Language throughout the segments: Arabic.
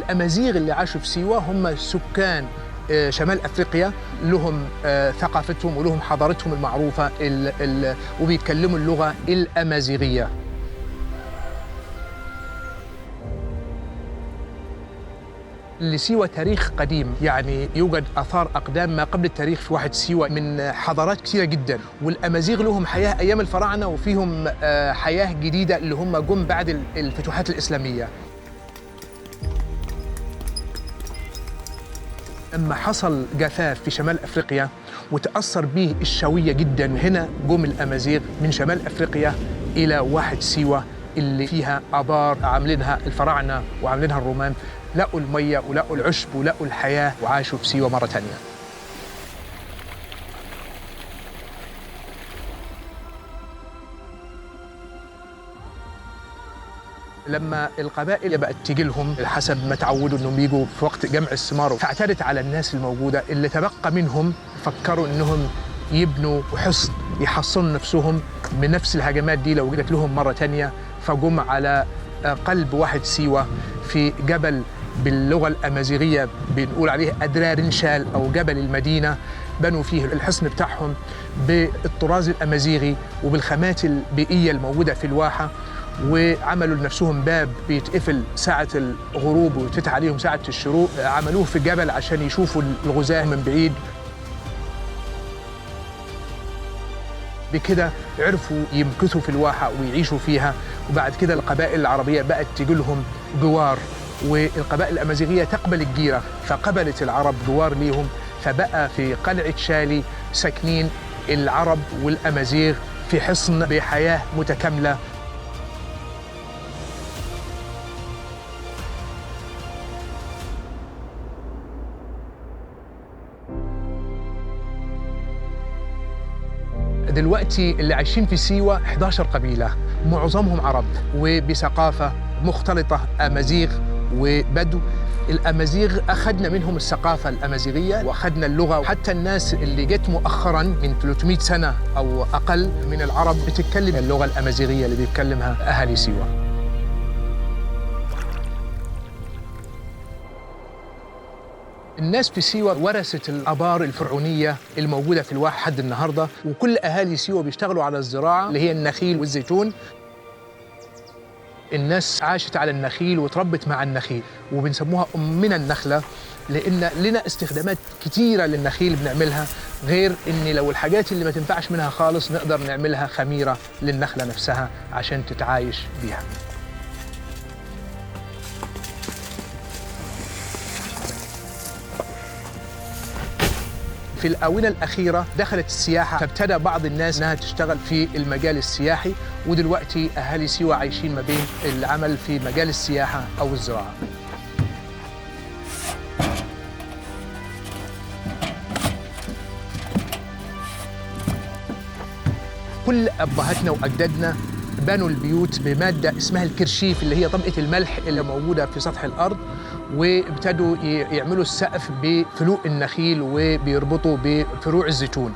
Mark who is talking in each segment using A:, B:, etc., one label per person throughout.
A: الأمازيغ اللي عاشوا في سيوة هم سكان شمال أفريقيا، لهم ثقافتهم ولهم حضارتهم المعروفة وبيتكلموا اللغة الأمازيغية. لسيوة تاريخ قديم، يعني يوجد آثار أقدام ما قبل التاريخ في واحد سيوة من حضارات كثيرة جدا، والأمازيغ لهم حياة أيام الفراعنة وفيهم حياة جديدة اللي هم جم بعد الفتوحات الإسلامية. لما حصل جفاف في شمال أفريقيا وتأثر به الشوية جدا، هنا جم الأمازيغ من شمال أفريقيا إلى واحد سيوة اللي فيها آبار عاملينها الفراعنة وعاملينها الرومان، لقوا المية ولقوا العشب ولقوا الحياة وعاشوا في سيوة مرة تانية. لما القبائل بقت تيجي لهم حسب ما تعودوا انهم يجوا في وقت جمع الثمار، فاعتدت على الناس الموجوده اللي تبقى منهم، فكروا انهم يبنوا حصن يحصنوا نفسهم من نفس الهجمات دي لو جت لهم مره ثانيه. فجم على قلب واحد سيوه في جبل باللغه الامازيغيه بنقول عليه ادرارنشال او جبل المدينه، بنوا فيه الحصن بتاعهم بالطراز الامازيغي وبالخامات البيئيه الموجوده في الواحه، وعملوا لنفسهم باب بيتقفل ساعة الغروب ويتفتح عليهم ساعة الشروق، عملوه في الجبل عشان يشوفوا الغزاة من بعيد. بكده عرفوا يمكثوا في الواحة ويعيشوا فيها، وبعد كده القبائل العربية بقت تجي لهم جوار، والقبائل الأمازيغية تقبل الجيرة، فقبلت العرب جوار ليهم، فبقى في قلعة شالي ساكنين العرب والأمازيغ في حصن بحياة متكاملة. دلوقتي اللي عايشين في سيوة 11 قبيلة، معظمهم عرب وبثقافة مختلطة أمازيغ وبدو. الأمازيغ أخذنا منهم الثقافة الأمازيغية وأخذنا اللغة، وحتى الناس اللي جت مؤخراً من 300 سنة أو أقل من العرب بتتكلم اللغة الأمازيغية اللي بيتكلمها أهالي سيوة. الناس في سيوة ورثت الآبار الفرعونية الموجودة في الواحة لحد النهاردة، وكل أهالي سيوة بيشتغلوا على الزراعة اللي هي النخيل والزيتون. الناس عاشت على النخيل وتربت مع النخيل، وبنسموها أمنا النخلة، لأن لنا استخدامات كتيرة للنخيل بنعملها، غير إن لو الحاجات اللي ما تنفعش منها خالص نقدر نعملها خميرة للنخلة نفسها عشان تتعايش بيها. في الآونة الأخيرة دخلت السياحة، فابتدى بعض الناس أنها تشتغل في المجال السياحي، ودلوقتي أهالي سيوة عايشين ما بين العمل في مجال السياحة أو الزراعة. كل أبهاتنا وأجدادنا بنوا البيوت بمادة اسمها الكرشيف، اللي هي طبقة الملح اللي موجودة في سطح الأرض، وابتدوا يعملوا السقف بفلوق النخيل وبيربطوا بفروع الزيتون،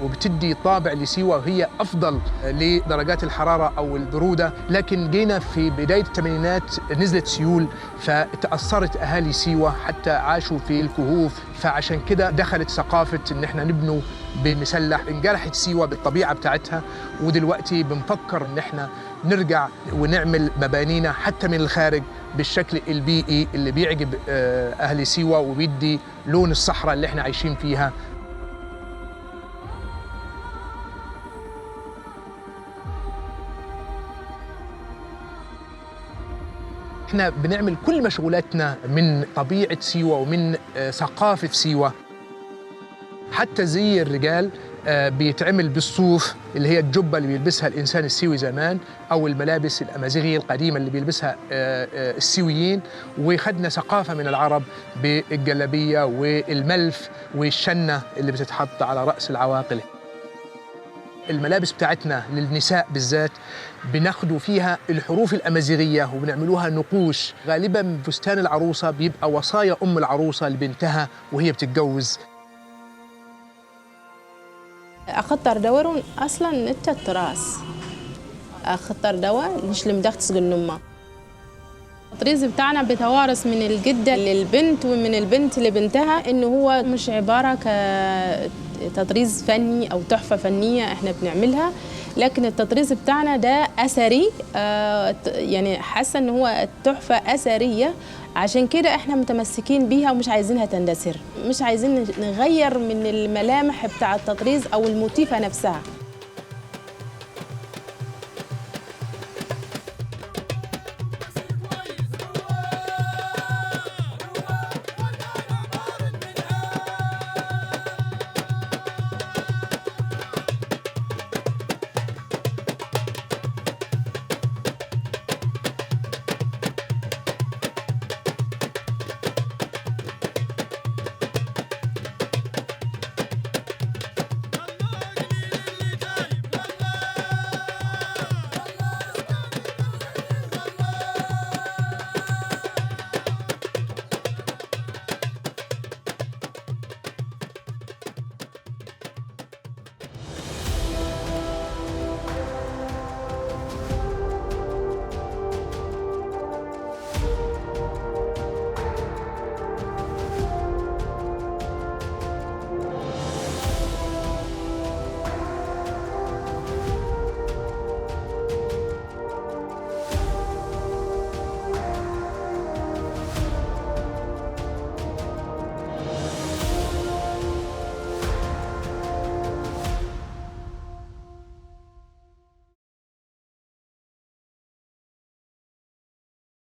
A: وبتدي طابع لسيوة وهي أفضل لدرجات الحرارة أو البرودة. لكن جينا في بداية الثمانينات نزلت سيول، فتأثرت أهالي سيوة حتى عاشوا في الكهوف، فعشان كده دخلت ثقافة إن احنا نبنوا بمسلح. انجرحت سيوة بالطبيعة بتاعتها، ودلوقتي بنفكر إن احنا نرجع ونعمل مبانينا حتى من الخارج بالشكل البيئي اللي بيعجب أهل سيوة وبيدي لون الصحراء اللي احنا عايشين فيها. احنا بنعمل كل مشغولاتنا من طبيعة سيوة ومن ثقافة سيوة. حتى زي الرجال بيتعمل بالصوف، اللي هي الجبة اللي بيلبسها الإنسان السيوي زمان، أو الملابس الأمازيغية القديمة اللي بيلبسها السيويين. وخدنا ثقافة من العرب بالجلابية والملف والشنة اللي بتتحط على رأس العواقل. الملابس بتاعتنا للنساء بالذات بناخدوا فيها الحروف الأمازيغية وبنعملوها نقوش. غالباً فستان العروسة بيبقى وصايا أم العروسة لبنتها وهي بتتجوز.
B: أخطر دورون أصلاً التراث أخطر دواء مش لمدخت سجن نما التطريز بتاعنا بيتوارث من الجدة للبنت ومن البنت لبنتها، إنه هو مش عبارة كتطريز فني أو تحفة فنية إحنا بنعملها، لكن التطريز بتاعنا ده أثري. يعني حاسة إن هو تحفة أثرية، عشان كده إحنا متمسكين بيها ومش عايزينها تندثر، مش عايزين نغير من الملامح بتاع التطريز أو الموتيفة نفسها.